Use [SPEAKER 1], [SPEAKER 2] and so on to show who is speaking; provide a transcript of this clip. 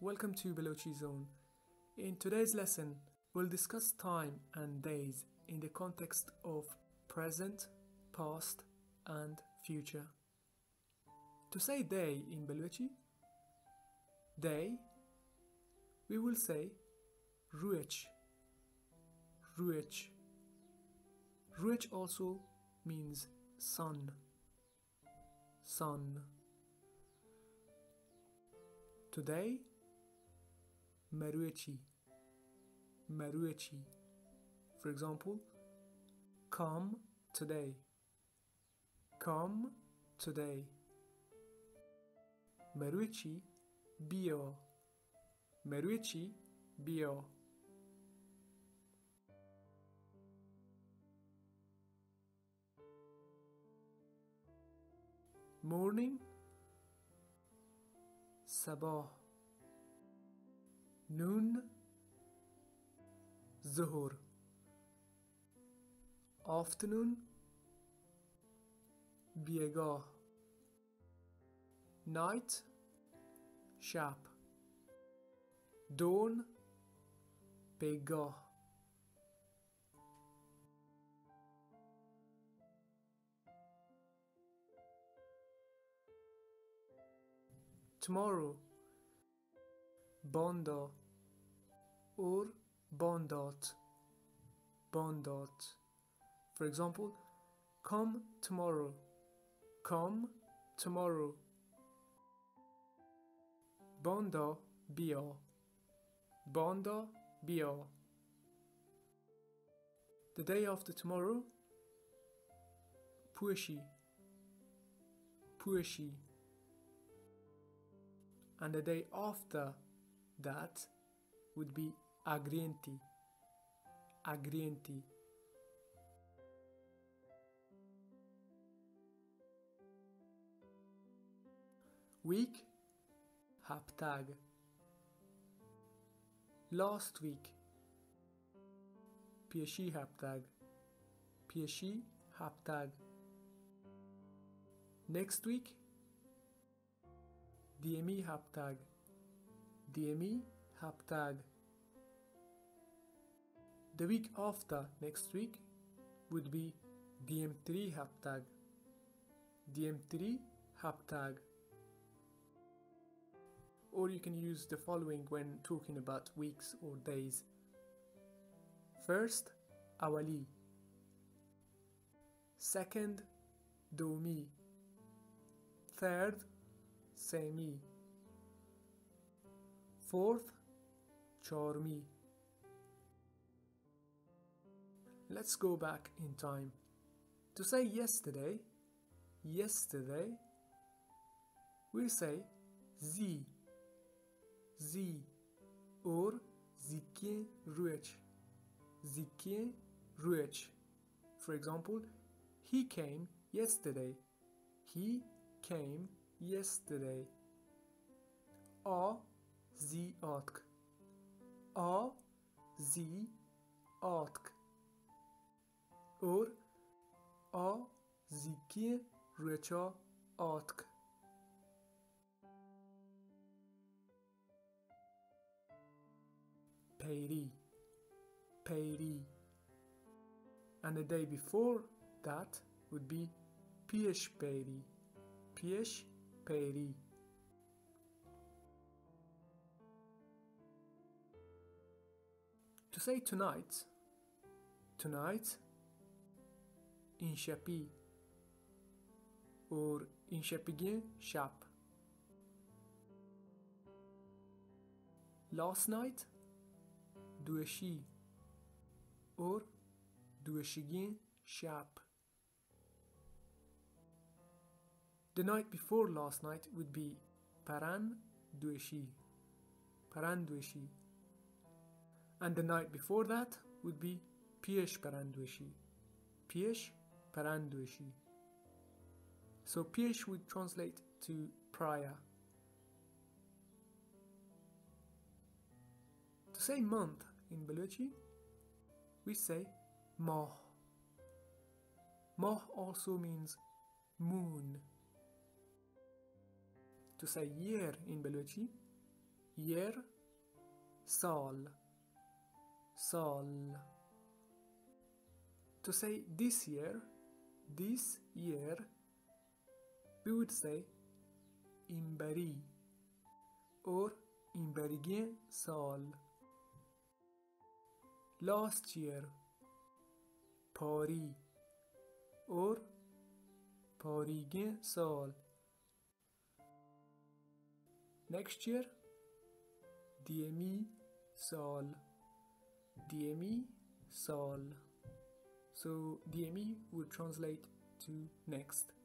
[SPEAKER 1] welcome to Baluchi Zone. In today's lesson, we'll discuss time and days in the context of present, past, and future. To say day in Baluchi, day, we will say ruech, ruech. Ruech also means sun, sun. Today, maruechi, maruechi. For example, come today, come today. Maruechi bio, maruechi bio. Morning, sabah. Noon, zuhur. Afternoon, بیگاه. Night, شب. Dawn, بیگاه. Tomorrow, banda or bandat, bandat. For example, come tomorrow, come tomorrow. Banda bia, banda bia. The day after tomorrow, pueshi, pueshi. And the day after that would be agrienti, agrienti. Week, haptag. Last week, pieshi haptag, pieshi haptag. Next week, DME haptag, DME haptag. The week after next week would be DM3 haptag, DM3 haptag. Or you can use the following when talking about weeks or days. First, awali. Second, domi. Third, semi. Fourth, charmi. Let's go back in time. To say yesterday, yesterday, we say zi, zi, or zikye ruech, zikye ruech. For example, he came yesterday, he came yesterday. A zi atk, a zi atk. Or a zikye ruecha atk. Peri, peri. And the day before that would be piesh peri, piesh peri. To say tonight, tonight, inshapi or inshapigin shap. Last night, dueshi or dueshigin shap. The night before last night would be paran dueshi, paran dueshi. And the night before that would be piesh paran dueshi, piesh paran dueshi. So piesh would translate to prior. To say month in Balochi, we say mah. Mah also means moon. To say year in Balochi, year, sal, sal. To say this year, we would say این بری or این بریگی سال. Last year, پاری or پاریگی سال. Next year, دیمی سال, دیمی سال. So دیمی would translate to next.